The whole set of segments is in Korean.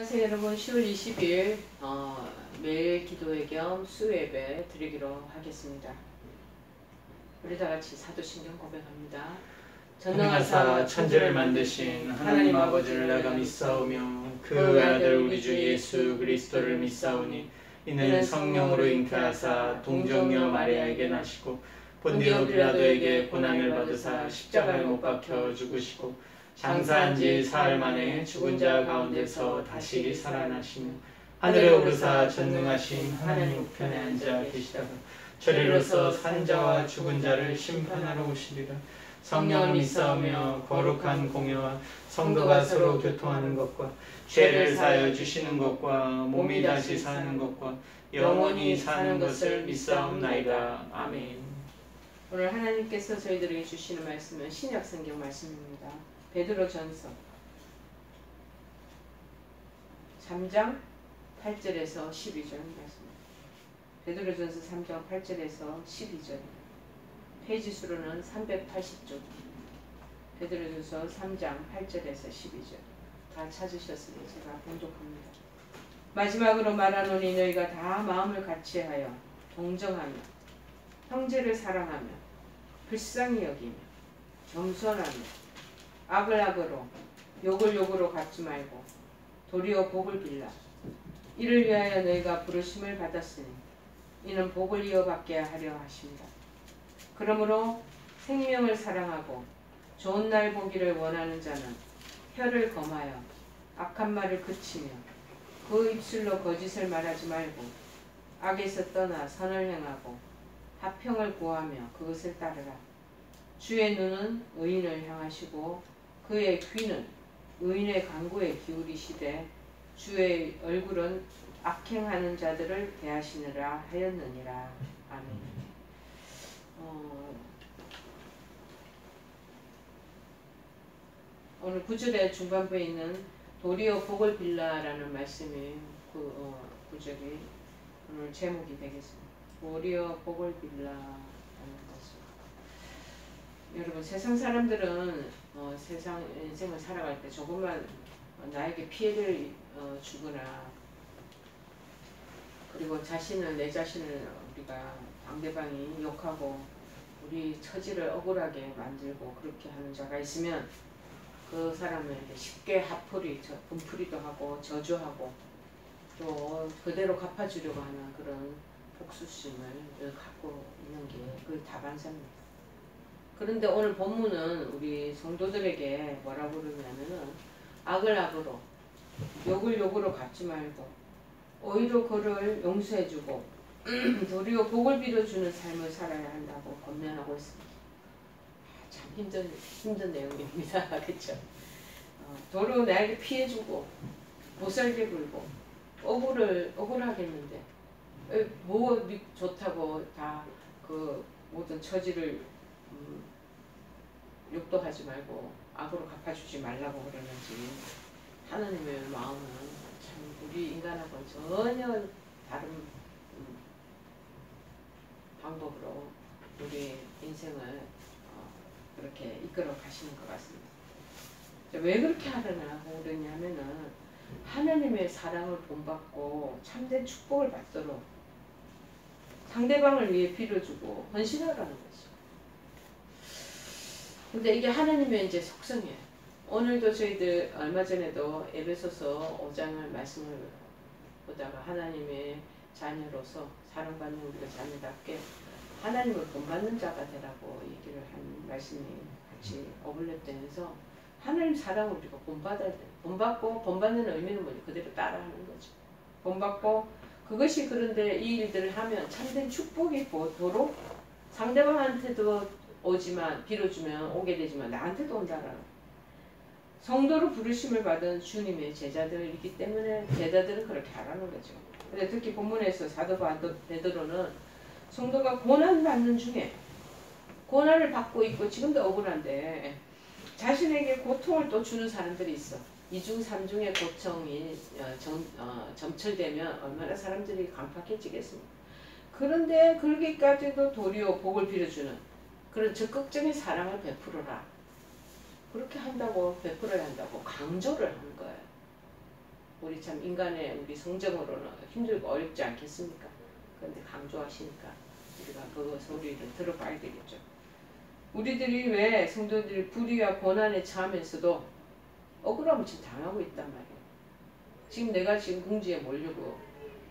안녕하세요 여러분. 10월 20일 매일 기도회 겸 수요예배 드리기로 하겠습니다. 우리 다같이 사도신경 고백합니다. 전능하사 천지를 만드신 하나님 아버지를 내가 믿사오며 그 아들 우리 주 예수 그리스도를 믿사오니 이는 성령으로 잉태하사 동정녀 마리아에게 나시고 본디오 빌라도에게 고난을 받으사 십자가에 못 박혀 죽으시고 장사한 지 사흘 만에 죽은 자 가운데서 다시 살아나시며 하늘에 오르사 전능하신 하나님 우편에 앉아 계시다가 저리로서 산 자와 죽은 자를 심판하러 오시리라. 성령을 믿사오며 거룩한 공예와 성도가 서로 교통하는 것과 죄를 사하여 주시는 것과 몸이 다시 사는 것과 영원히 사는 것을 믿사옵나이다. 아멘. 오늘 하나님께서 저희들에게 주시는 말씀은 신약성경 말씀입니다. 베드로전서 3장 8절에서 12절 말씀입니다. 베드로전서 3장 8절에서 12절입니다. 페이지 수로는 380쪽. 베드로전서 3장 8절에서 12절. 다 찾으셨으니 제가 봉독합니다. 마지막으로 말하노니 너희가 다 마음을 같이하여 동정하며 형제를 사랑하며 불쌍히 여기며 겸손하며 악을 악으로 욕을 욕으로 갚지 말고 도리어 복을 빌라. 이를 위하여 너희가 부르심을 받았으니 이는 복을 이어받게 하려 하십니다. 그러므로 생명을 사랑하고 좋은 날 보기를 원하는 자는 혀를 검하여 악한 말을 그치며 그 입술로 거짓을 말하지 말고 악에서 떠나 선을 행하고 화평을 구하며 그것을 따르라. 주의 눈은 의인을 향하시고 그의 귀는 의인의 간구에 기울이시되 주의 얼굴은 악행하는 자들을 대하시느라 하였느니라. 아멘. 오늘 구절의 중반부에 있는 도리어 복을 빌라라는 말씀이 구절이 오늘 제목이 되겠습니다. 도리어 복을 빌라라는 것입니다. 여러분, 세상 사람들은 세상 인생을 살아갈 때 조금만 나에게 피해를 주거나 그리고 내 자신을 우리가 상대방이 욕하고 우리 처지를 억울하게 만들고 그렇게 하는 자가 있으면 그 사람에게 쉽게 분풀이도 하고 저주하고 또 그대로 갚아주려고 하는 그런 복수심을 갖고 있는 게 그 다반사입니다. 그런데 오늘 본문은 우리 성도들에게 뭐라고 그러냐면은 악을 악으로 욕을 욕으로 갚지 말고 오히려 그를 용서해주고 도리어 복을 빌어주는 삶을 살아야 한다고 권면하고 있습니다. 참 힘든 내용입니다. 그렇죠? 도리어 나에게 피해주고 못살게 굴고 억울하게 했는데 뭐 좋다고 다 그 모든 처지를 욕도 하지 말고 악으로 갚아주지 말라고 그러는지 하나님의 마음은 참 우리 인간하고는 전혀 다른 방법으로 우리 인생을 그렇게 이끌어 가시는 것 같습니다. 왜 그렇게 하려고 그러냐면은 하나님의 사랑을 본받고 참된 축복을 받도록 상대방을 위해 빌어주고 헌신하라는 거죠. 근데 이게 하나님의 이제 속성이에요. 오늘도 저희들 얼마 전에도 에베소서 5장을 말씀을 보다가 하나님의 자녀로서 사랑받는 우리가 자녀답게 하나님을 본받는 자가 되라고 얘기를 한 말씀이 같이 어울렸다면서 하나님 사랑을 우리가 본받아야 돼. 본받고 본받는 의미는 뭐지? 그대로 따라하는 거죠. 본받고 그것이 그런데 이 일들을 하면 참된 축복이 보도록 상대방한테도 오지만 빌어주면 오게 되지만 나한테도 온다라는 성도로 부르심을 받은 주님의 제자들이기 때문에 제자들은 그렇게 하라는 거죠. 근데 특히 본문에서 사도 베드로는 성도가 고난받는 중에 고난을 받고 있고 지금도 억울한데 자신에게 고통을 또 주는 사람들이 있어. 2중 3중의 고통이 점철되면 얼마나 사람들이 강팍해지겠습니까? 그런데 그러기까지도 도리어 복을 빌어주는 그런 적극적인 사랑을 베풀어라. 그렇게 한다고 베풀어야 한다고 강조를 한 거예요. 우리 참 인간의 우리 성정으로는 힘들고 어렵지 않겠습니까? 그런데 강조하시니까 우리가 그 소리를 들어봐야 되겠죠. 우리들이 왜 성도들이 불의와 고난에 처하면서도 억울함을 지금 당하고 있단 말이에요. 지금 내가 지금 궁지에 몰려고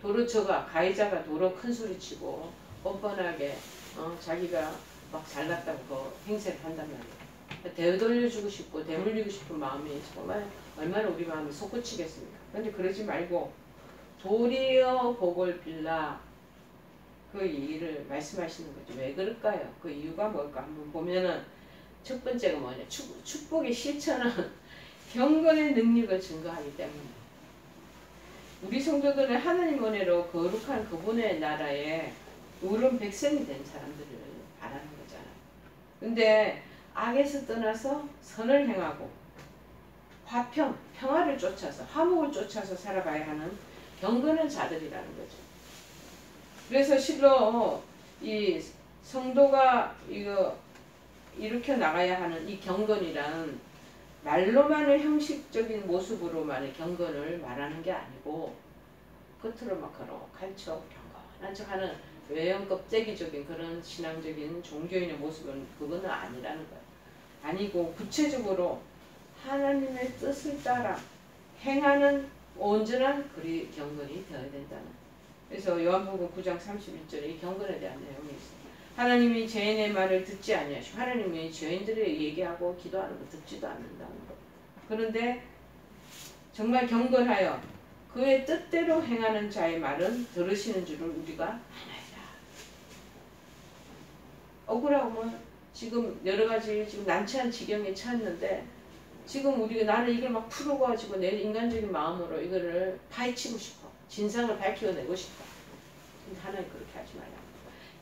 도로 가해자가 도로 큰 소리치고 뻔뻔하게 자기가 막 잘났다고 행세를 한단 말이에요. 되돌려주고 싶고 되물리고 싶은 마음이 정말 얼마나 우리 마음이 솟구치겠습니까? 그런데 그러지 말고 도리어 복을 빌라 그 얘기를 말씀하시는 거죠. 왜 그럴까요? 그 이유가 뭘까? 한번 보면은 첫 번째가 뭐냐? 축복의 실천은 경건의 능력을 증거하기 때문에 우리 성도들은 하나님 은혜로 거룩한 그분의 나라에 의로운 백성이 된 사람들을 바라는 거잖아요. 근데 악에서 떠나서 선을 행하고 화평, 평화를 쫓아서 화목을 쫓아서 살아가야 하는 경건한 자들이라는 거죠. 그래서 실로 이 성도가 이거 일으켜 나가야 하는 이 경건이란 말로만의 형식적인 모습으로만의 경건을 말하는 게 아니고 겉으로 막 칼쳐 경건한 척하는 외형 껍데기적인 그런 신앙적인 종교인의 모습은 그거는 아니라는 거예요. 아니고 구체적으로 하나님의 뜻을 따라 행하는 온전한 그리 경건이 되어야 된다는. 그래서 요한복음 9장 31절에 이 경건에 대한 내용이 있어요. 하나님이 죄인의 말을 듣지 아니하시고 하나님이 죄인들의 얘기하고 기도하는 거 듣지도 않는다는 거. 그런데 정말 경건하여 그의 뜻대로 행하는 자의 말은 들으시는 줄을 우리가 아나이다. 억울하면 지금 여러 가지 지금 난처한 지경에 처했는데 지금 우리가 나는 이걸 막 풀어가지고 내 인간적인 마음으로 이거를 파헤치고 싶어. 진상을 밝혀내고 싶어. 근데 하나님 그렇게 하지 말라.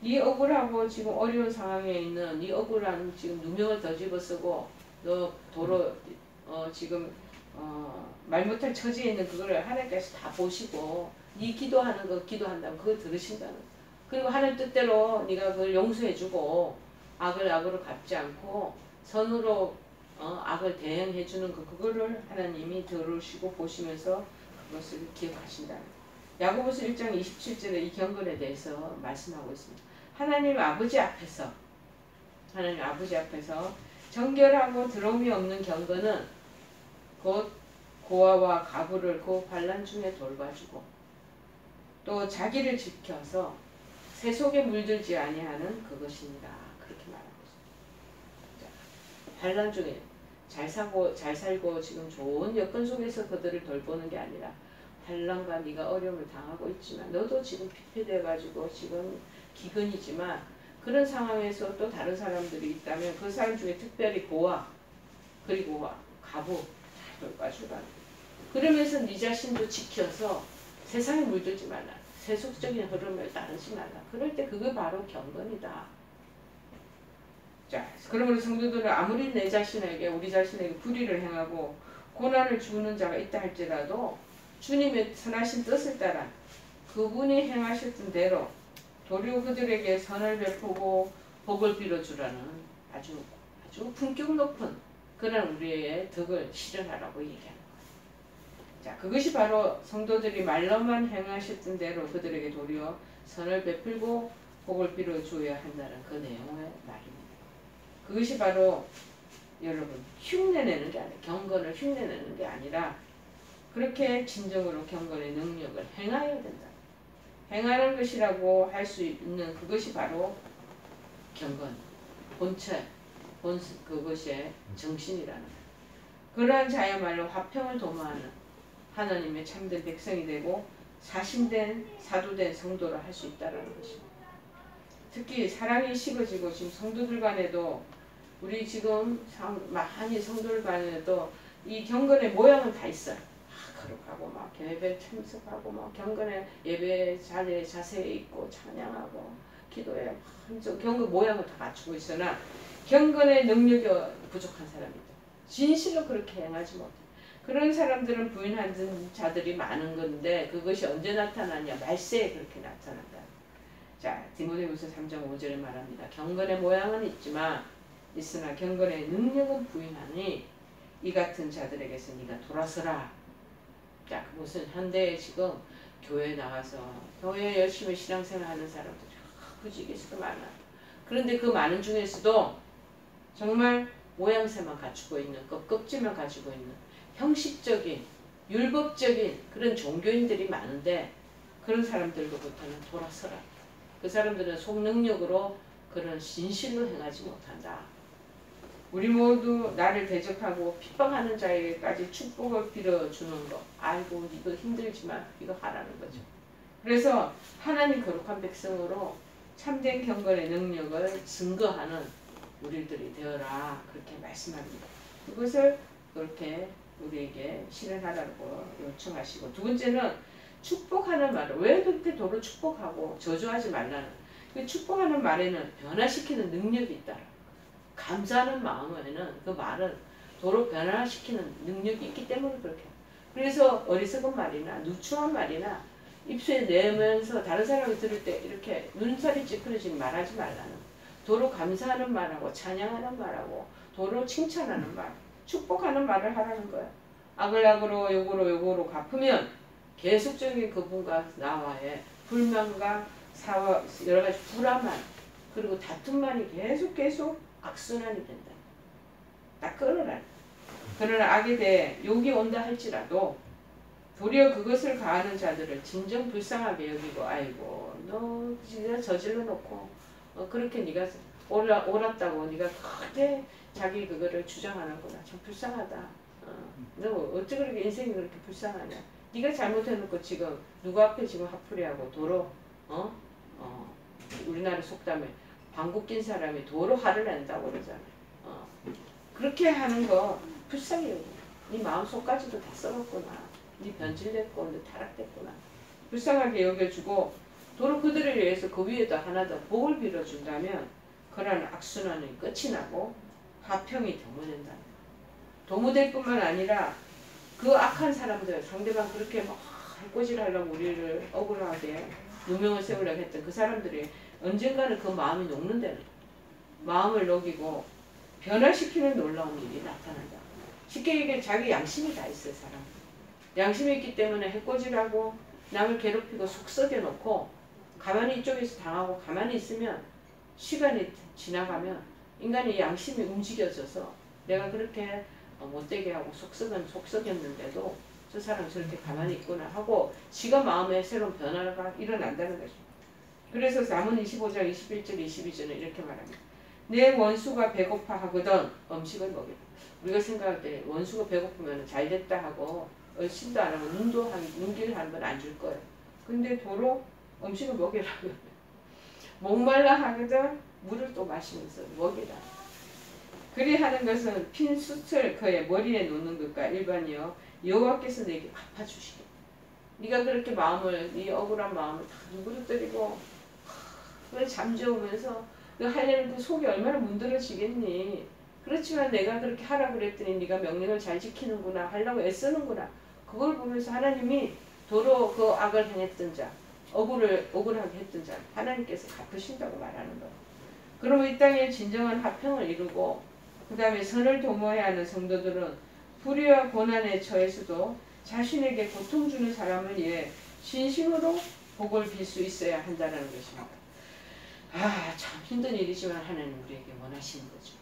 네 억울하고 지금 어려운 상황에 있는 네 억울한 지금 누명을 더 집어쓰고 너 도로 지금 말 못할 처지에 있는 그거를 하나님께서 다 보시고 네 기도하는 거 기도한다면 그걸 들으신다는 거. 그리고 하나님 뜻대로 네가 그걸 용서해주고 악을 악으로 갚지 않고 선으로 악을 대응해주는 그거를 하나님이 들으시고 보시면서 그것을 기억하신다는 거. 야고보서 1장 27절에 이 경건에 대해서 말씀하고 있습니다. 하나님 아버지 앞에서 정결하고 더러움이 없는 경건은 곧 고아와 가부를 그 환난 중에 돌봐주고 또 자기를 지켜서 세속에 물들지 아니하는 그것입니다. 그렇게 말하고 있습니다. 환난 중에 잘 살고 지금 좋은 여건 속에서 그들을 돌보는 게 아니라 환난과 네가 어려움을 당하고 있지만 너도 지금 피폐돼 가지고 지금 기근이지만 그런 상황에서 또 다른 사람들이 있다면 그 사람 중에 특별히 고아 그리고 가부 잘 돌봐주라. 그러면서 네 자신도 지켜서 세상에 물들지 말라. 세속적인 흐름을 따르지 말라. 그럴 때 그게 바로 경건이다. 자, 그러므로 성도들은 아무리 우리 자신에게 불의를 행하고 고난을 주는 자가 있다 할지라도 주님의 선하신 뜻을 따라 그분이 행하셨던 대로 도리어 그들에게 선을 베푸고 복을 빌어주라는 아주 품격 높은 그런 우리의 덕을 실현하라고 얘기하는 거예요. 자, 그것이 바로 성도들이 말로만 행하셨던 대로 그들에게 도리어 선을 베풀고 복을 빌어줘야 한다는 그 내용의 말입니다. 그것이 바로 여러분 흉내내는 게 아니라 경건을 흉내내는 게 아니라 그렇게 진정으로 경건의 능력을 행해야 된다. 행하는 것이라고 할 수 있는 그것이 바로 경건, 그것의 정신이라는 거예요. 그러한 자야말로 화평을 도모하는 하나님의 참된 백성이 되고 사신된 사도된 성도를 할 수 있다는 것입니다. 특히 사랑이 식어지고 지금 성도들 간에도 우리 지금 많이 성도들 간에도 이 경건의 모양은 다 있어요. 거룩하고 막 예배 참석하고 막 경건의 예배 자리에 자세히 있고 찬양하고 기도에 경건 모양을 다 갖추고 있으나 경건의 능력이 부족한 사람이다. 진실로 그렇게 행하지 못해. 그런 사람들은 부인하는 자들이 많은 건데 그것이 언제 나타나냐? 말세에 그렇게 나타난다. 자, 디모데후서 3장 5절에 말합니다. 경건의 모양은 있으나 경건의 능력은 부인하니 이 같은 자들에게서 네가 돌아서라. 자, 무슨 현대에 지금 교회 나가서 교회 열심히 신앙생활 하는 사람들 부지기수도 많아. 그런데 그 많은 중에서도 정말 모양새만 갖추고 있는 껍질만 가지고 있는 형식적인 율법적인 그런 종교인들이 많은데 그런 사람들로부터는 돌아서라. 그 사람들은 속능력으로 그런 진실로 행하지 못한다. 우리 모두 나를 대적하고 핍박하는 자에게까지 축복을 빌어주는 거. 아이고 이거 힘들지만 이거 하라는 거죠. 그래서 하나님 거룩한 백성으로 참된 경건의 능력을 증거하는 우리들이 되어라. 그렇게 말씀합니다. 그것을 그렇게 우리에게 실현하라고 요청하시고, 두 번째는 축복하는 말을 왜 그렇게 도로 축복하고 저주하지 말라는, 그 축복하는 말에는 변화시키는 능력이 있다. 감사하는 마음에는 그 말은 도로 변화시키는 능력이 있기 때문에 그렇게. 그래서 어리석은 말이나 누추한 말이나 입술에 내면서 다른 사람이 들을 때 이렇게 눈살이 찌푸려진 말하지 말라는, 도로 감사하는 말하고 찬양하는 말하고 도로 칭찬하는 말, 축복하는 말을 하라는 거야. 악을 악으로 요거로 갚으면 계속적인 그분과 나와의 불만과 사와 여러 가지 불화만 그리고 다툼만이 계속 악순환이 된다. 딱 끊어라. 그러나 악에 대해 욕이 온다 할지라도 도리어 그것을 가하는 자들을 진정 불쌍하게 여기고, 아이고 너 진짜 저질러 놓고 그렇게 네가 옳았다고 네가 그렇게 자기 그거를 주장하는구나. 참 불쌍하다. 너 어찌 그렇게 인생이 그렇게 불쌍하냐. 네가 잘못해놓고 지금 누구 앞에 지금 화풀이하고 도로 우리나라 속담에 방귀 낀 사람이 도로 화를 낸다고 그러잖아. 그렇게 하는 거 불쌍해. 네 마음속까지도 다 썩었구나. 네 변질됐고 네 타락됐구나. 불쌍하게 여겨주고 도로 그들을 위해서 그 위에다 하나 더 복을 빌어준다면 그러한 악순환이 끝이 나고 화평이 도모된다. 도모될 뿐만 아니라 그 악한 사람들, 상대방 그렇게 막 해코지하려고 우리를 억울하게 누명을 세우려고 했던 그 사람들이 언젠가는 그 마음이 녹는다는, 마음을 녹이고 변화시키는 놀라운 일이 나타난다. 쉽게 얘기해 자기 양심이 다 있어요. 사람 양심이 있기 때문에 해코지하고 남을 괴롭히고 속 썩여놓고 가만히 이쪽에서 당하고 가만히 있으면 시간이 지나가면 인간의 양심이 움직여져서 내가 그렇게 못되게 하고 속 썩였는데도 저 사람 저렇게 가만히 있구나 하고 지가 마음에 새로운 변화가 일어난다는 거죠. 그래서 잠언 25장 21절 22절은 이렇게 말합니다. 내 원수가 배고파 하거든 음식을 먹이라. 우리가 생각할 때 원수가 배고프면 잘됐다 하고 얼씬도 안 하고 눈길 하는 건 안 줄 거예요. 근데 도로 음식을 먹이라고. 목말라 하거든 물을 또 마시면서 먹이라. 그리 하는 것은 핀 숯을 그의 머리에 놓는 것과 일반이요 여호와께서 내게 갚아주시겠다. 네가 그렇게 마음을, 네 억울한 마음을 다 누그러뜨리고 잠재우면서 너 하려는 그 속이 얼마나 문드러지겠니. 그렇지만 내가 그렇게 하라 그랬더니 네가 명령을 잘 지키는구나, 하려고 애쓰는구나. 그걸 보면서 하나님이 도로 그 악을 행했던 자, 억울하게 했던 자 하나님께서 갚으신다고 말하는 거예요. 그러면 이 땅에 진정한 화평을 이루고 그 다음에 선을 도모해야 하는 성도들은 불의와 고난에 처해서도 자신에게 고통 주는 사람을 위해 진심으로 복을 빌 수 있어야 한다는 것입니다. 참 힘든 일이지만 하나님 우리에게 원하시는 거죠.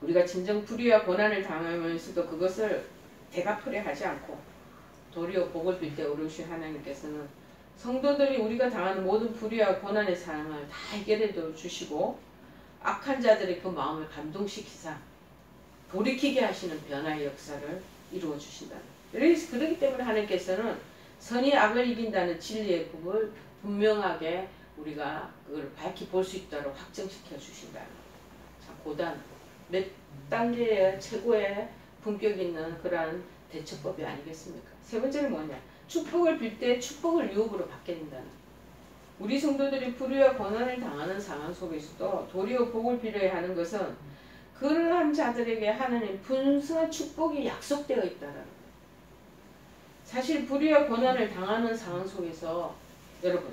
우리가 진정 불의와 고난을 당하면서도 그것을 대갚으려 하지 않고 도리어 복을 빌 때 어르신 하나님께서는 성도들이 우리가 당하는 모든 불의와 고난의 상황을 다 해결해 주시고 악한 자들의 그 마음을 감동시키사 돌이키게 하시는 변화의 역사를 이루어 주신다. 그렇기 때문에 하나님께서는 선이 악을 이긴다는 진리의 법을 분명하게 우리가 그걸 밝히 볼 수 있도록 확정시켜 주신다. 참 고단 몇 단계의 최고의 품격 있는 그러한 대처법이 아니겠습니까? 세 번째는 뭐냐? 축복을 빌 때 축복을 유혹으로 받게 된다는. 우리 성도들이 불의와 고난을 당하는 상황 속에서도 도리어 복을 빌어야 하는 것은 그러한 자들에게 하나님 분성한 축복이 약속되어 있다는 거예요. 사실 불의와 고난을 당하는 상황 속에서 여러분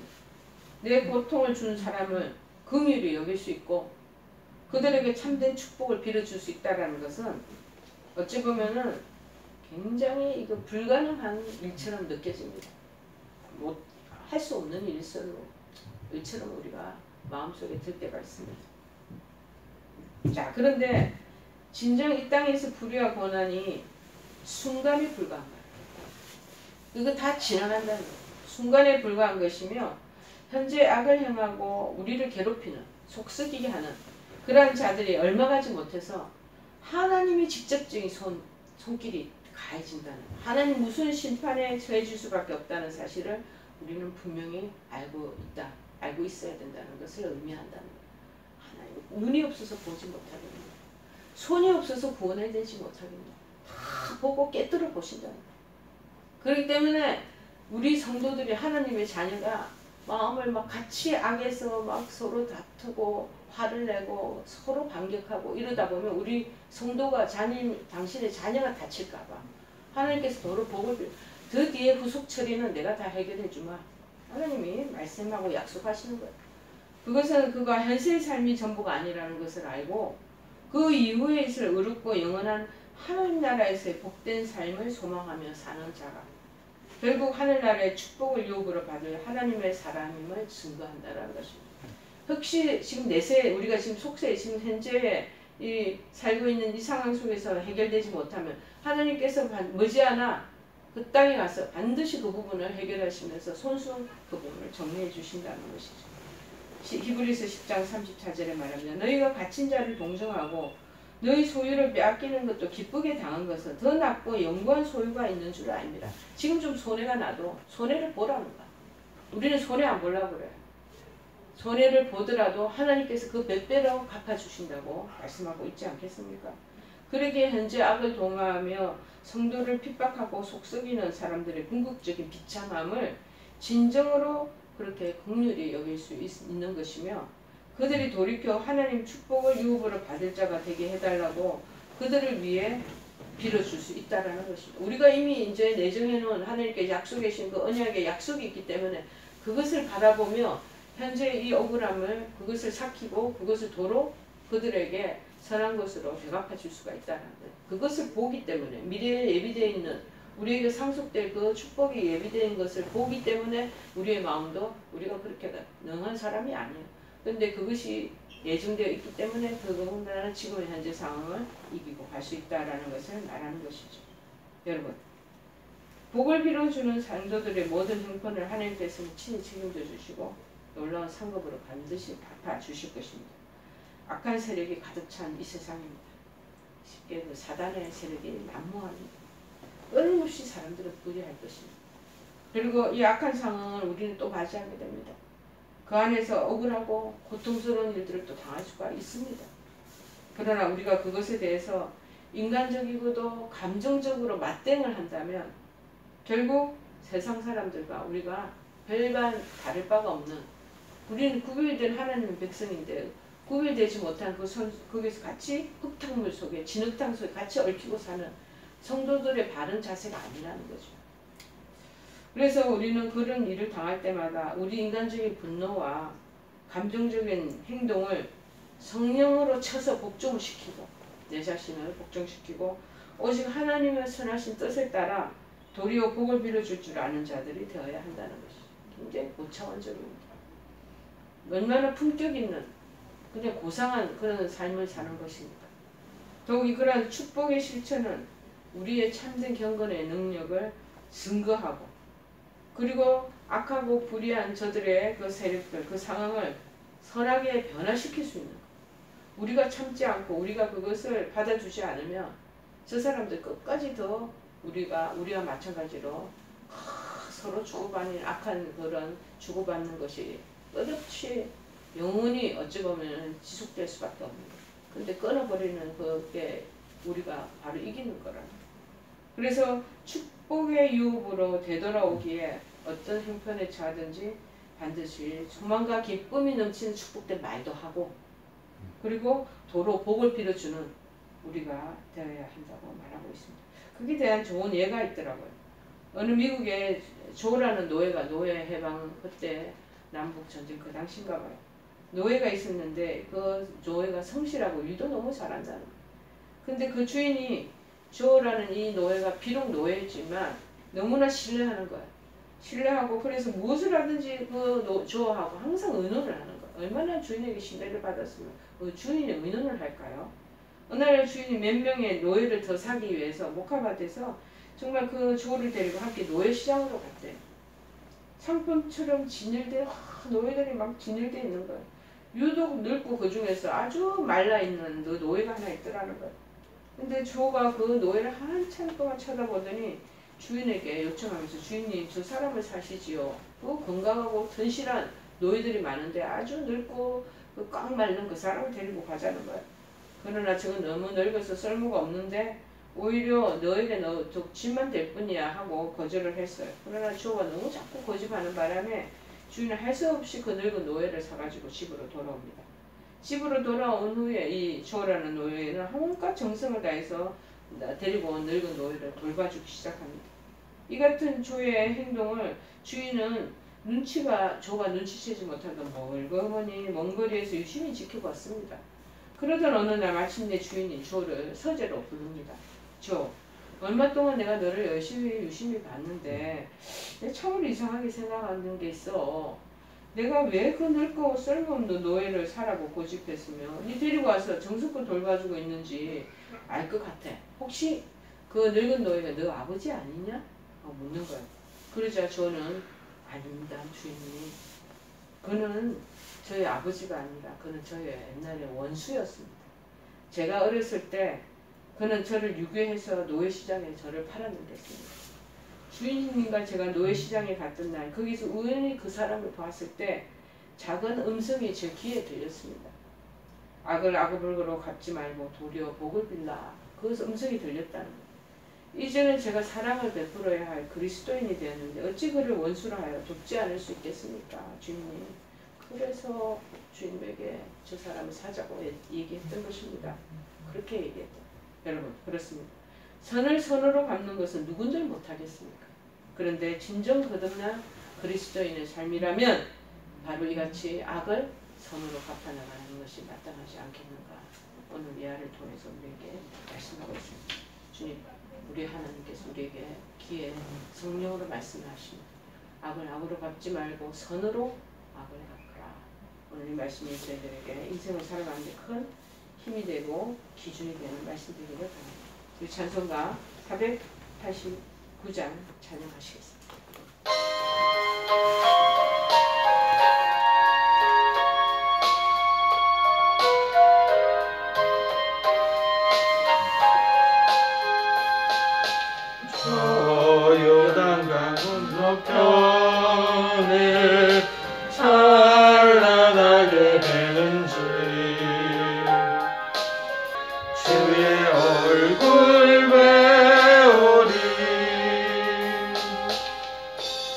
내 고통을 준 사람을 긍휼히 여길 수 있고 그들에게 참된 축복을 빌어줄 수 있다는 것은 어찌 보면은 굉장히 이거 불가능한 일처럼 느껴집니다. 할 수 없는 일처럼 우리가 마음속에 들 때가 있습니다. 자, 그런데 진정 이 땅에서 불의와 고난이 순간에 불과한 거예요. 이거 다 지나간다는 거예요. 순간에 불과한 것이며 현재 악을 행하고 우리를 괴롭히는 속썩이게 하는 그러한 자들이 얼마 가지 못해서 하나님이 직접적인 손길이 가해진다는 거예요. 하나님 무슨 심판에 처해질 수밖에 없다는 사실을 우리는 분명히 알고 있어야 된다는 것을 의미한다는 거예요. 하나님 눈이 없어서 보지 못하겠네요. 손이 없어서 구원해내지 못하겠네요. 다 보고 깨뜨려 보신다는 거예요. 그렇기 때문에 우리 성도들이 하나님의 자녀가 마음을 막 같이 악에서 막 서로 다투고 화를 내고 서로 반격하고 이러다 보면 우리 성도가 당신의 자녀가 다칠까봐 하나님께서 도로 복을 빌어. 그 뒤에 후속 처리는 내가 다 해결해 주마. 하나님이 말씀하고 약속하시는 거예요. 그것은 그가 현세의 삶이 전부가 아니라는 것을 알고 그 이후에 있을 의롭고 영원한 하나님 나라에서의 복된 삶을 소망하며 사는 자가 결국 하늘나라의 축복을 유업으로 받을 하나님의 사람임을 증거한다라는 것입니다. 혹시 지금 우리가 지금 속세에 지금 현재 살고 있는 이 상황 속에서 해결되지 못하면 하나님께서 머지않아 그 땅에 가서 반드시 그 부분을 해결하시면서 손수 그 부분을 정리해 주신다는 것이죠. 히브리서 10장 34절에 말합니다. 너희가 갇힌 자를 동정하고 너희 소유를 빼앗기는 것도 기쁘게 당한 것은 더 낫고 영원한 소유가 있는 줄 압니다. 지금 좀 손해가 나도 손해를 보라는 거야. 우리는 손해 안 보려고 그래요. 손해를 보더라도 하나님께서 그 몇 배로 갚아주신다고 말씀하고 있지 않겠습니까? 그러기에 현재 악을 동하며 성도를 핍박하고 속썩이는 사람들의 궁극적인 비참함을 진정으로 그렇게 긍휼히 여길 수 있는 것이며 그들이 돌이켜 하나님 축복을 유업으로 받을 자가 되게 해달라고 그들을 위해 빌어줄 수 있다라는 것입니다. 우리가 이미 이제 내정해놓은 하나님께 약속해 주신 그 언약의 약속이 있기 때문에 그것을 바라보며 현재 이 억울함을 그것을 삭히고 그것을 도로 그들에게 선한 것으로 되갚아 줄 수가 있다는 거예요. 그것을 보기 때문에 미래에 예비되어 있는 우리에게 상속될 그 축복이 예비되어 있는 것을 보기 때문에 우리의 마음도 우리가 그렇게 능한 사람이 아니에요. 그런데 그것이 예정되어 있기 때문에 더군다나 지금의 현재 상황을 이기고 갈 수 있다는 것을 말하는 것이죠. 여러분, 복을 빌어주는 성도들의 모든 형편을 하나님께서는 친히 책임져 주시고 놀라운 상급으로 반드시 갚아주실 것입니다. 악한 세력이 가득 찬 이 세상입니다. 쉽게 그 사단의 세력이 난무합니다. 끊임없이 사람들을 불의할 것입니다. 그리고 이 악한 상황을 우리는 또 맞이하게 됩니다. 그 안에서 억울하고 고통스러운 일들을 또 당할 수가 있습니다. 그러나 우리가 그것에 대해서 인간적이고도 감정적으로 맞대응을 한다면 결국 세상 사람들과 우리가 별반 다를 바가 없는 우리는 구별된 하나님의 백성인데 구별되지 못한 거기서 같이 흙탕물 속에 진흙탕 속에 같이 얽히고 사는 성도들의 바른 자세가 아니라는 거죠. 그래서 우리는 그런 일을 당할 때마다 우리 인간적인 분노와 감정적인 행동을 성령으로 쳐서 복종시키고 내 자신을 복종시키고 오직 하나님의 선하신 뜻에 따라 도리어 복을 빌어줄 줄 아는 자들이 되어야 한다는 것이죠. 굉장히 고차원적입니다. 얼마나 품격 있는 그냥 고상한 그런 삶을 사는 것입니까? 더욱이 그러한 축복의 실천은 우리의 참된 경건의 능력을 증거하고 그리고 악하고 불의한 저들의 그 세력들, 그 상황을 선하게 변화시킬 수 있는 것. 우리가 참지 않고 우리가 그것을 받아주지 않으면 저 사람들 끝까지 더 우리와 마찬가지로 서로 주고받는 악한 그런 주고받는 것이 끝없이 영원히 어찌 보면 지속될 수밖에 없는 거예요. 근데 끊어버리는 그게 우리가 바로 이기는 거라는 거예요. 그래서 축복의 유업으로 되돌아오기에 어떤 형편에 처하든지 반드시 소망과 기쁨이 넘치는 축복된 말도 하고 그리고 도로 복을 빌어주는 우리가 되어야 한다고 말하고 있습니다. 거기에 대한 좋은 예가 있더라고요. 어느 미국의 조라는 노예가 노예 해방 그때 남북 전쟁 그 당시인가 봐요. 노예가 있었는데 그 노예가 성실하고 일도 너무 잘한다는 거예요. 근데 그 주인이 조라는 이 노예가 비록 노예지만 너무나 신뢰하는 거야. 신뢰하고 그래서 무엇을 하든지 그 조하고 항상 의논을 하는 거야. 얼마나 주인에게 신뢰를 받았으면 그 주인이 의논을 할까요? 어느 날 주인이 몇 명의 노예를 더 사기 위해서 모카밭에서 정말 그 조를 데리고 함께 노예시장으로 갔대. 상품처럼 진열된 노예들이 막 진열되어 있는 거야. 유독 늙고 그 중에서 아주 말라있는 그 노예가 하나 있더라는 거야. 근데 조가 그 노예를 한참 동안 쳐다보더니 주인에게 요청하면서 주인님 저 사람을 사시지요. 그 건강하고 튼실한 노예들이 많은데 아주 늙고 그 꽉 말른 그 사람을 데리고 가자는 거야. 그러나 저건 너무 늙어서 쓸모가 없는데 오히려 너에게 독침만 될 뿐이야 하고 거절을 했어요. 그러나 조가 너무 자꾸 고집하는 바람에 주인은 할 수 없이 그 늙은 노예를 사가지고 집으로 돌아옵니다. 집으로 돌아온 후에 이 조라는 노예는 온갖 정성을 다해서 데리고 온 늙은 노예를 돌봐주기 시작합니다. 이 같은 조의 행동을 주인은 조가 눈치채지 못하던 멀거머니 먼 거리에서 유심히 지켜봤습니다. 그러던 어느 날 마침내 주인이 조를 서재로 부릅니다. 조, 얼마 동안 내가 너를 열심히 유심히 봤는데 내가 참으로 이상하게 생각하는 게 있어. 내가 왜 그 늙고 쓸모없는 노예를 사라고 고집했으며 네 데리고 와서 정성껏 돌봐주고 있는지 알 것 같아. 혹시 그 늙은 노예가 너 아버지 아니냐? 묻는 거야. 그러자 조는 아닙니다 주인님. 그는 저희 아버지가 아니라 그는 저희 옛날에 원수였습니다. 제가 어렸을 때 그는 저를 유괴해서 노예시장에 저를 팔아넘겼습니다. 주인님과 제가 노예시장에 갔던 날 거기서 우연히 그 사람을 봤을 때 작은 음성이 제 귀에 들렸습니다. 악을 악으로 갚지 말고 도리어 복을 빌라. 그 음성이 들렸다는 거예요. 이제는 제가 사랑을 베풀어야 할 그리스도인이 되었는데 어찌 그를 원수로 하여 돕지 않을 수 있겠습니까 주인님. 그래서 주인에게 저 사람을 사자고 얘기했던 것입니다. 그렇게 얘기했다. 여러분 그렇습니다. 선을 선으로 갚는 것은 누군들 못하겠습니까? 그런데 진정 거듭난 그리스도인의 삶이라면 바로 이같이 악을 선으로 갚아나가는 것이 마땅하지 않겠는가. 오늘 예화를 통해서 우리에게 말씀하고 있습니다. 주님, 우리 하나님께서 우리에게 귀에 성령으로 말씀하십니다. 악을 악으로 갚지 말고 선으로 악을 갚으라. 오늘 이 말씀이 저희들에게 인생을 살아가는 데 큰 힘이 되고 기준이 되는 말씀 되기를 바랍니다. 우리 찬송가 489장 찬양하시겠습니다. 요단강 건너편에 찬란하게 되는지 주의 얼굴 배우리.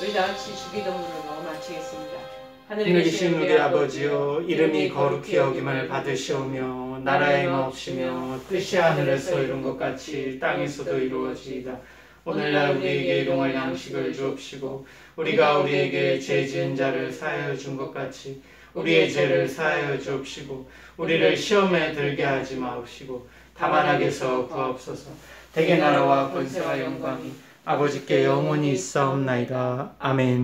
우리 다같이 주기도문으로 마치겠습니다. 하늘에 계신 우리 아버지여, 이름이 거룩히 여김을 받으시오며 나라의 마옵시며 뜻이 하늘에서 이룬 것 같이 땅에서도 이루어지이다. 오늘날 우리에게 일용할 양식을 주옵시고 우리가 우리에게 죄 지은 자를 사하여 준 것 같이 우리의 죄를 사하여 주옵시고 우리를 시험에 들게 하지 마옵시고 다만 악에서 구하옵소서. 대개 나라와 권세와 영광이 아버지께 영원히 있사옵나이다. 아멘.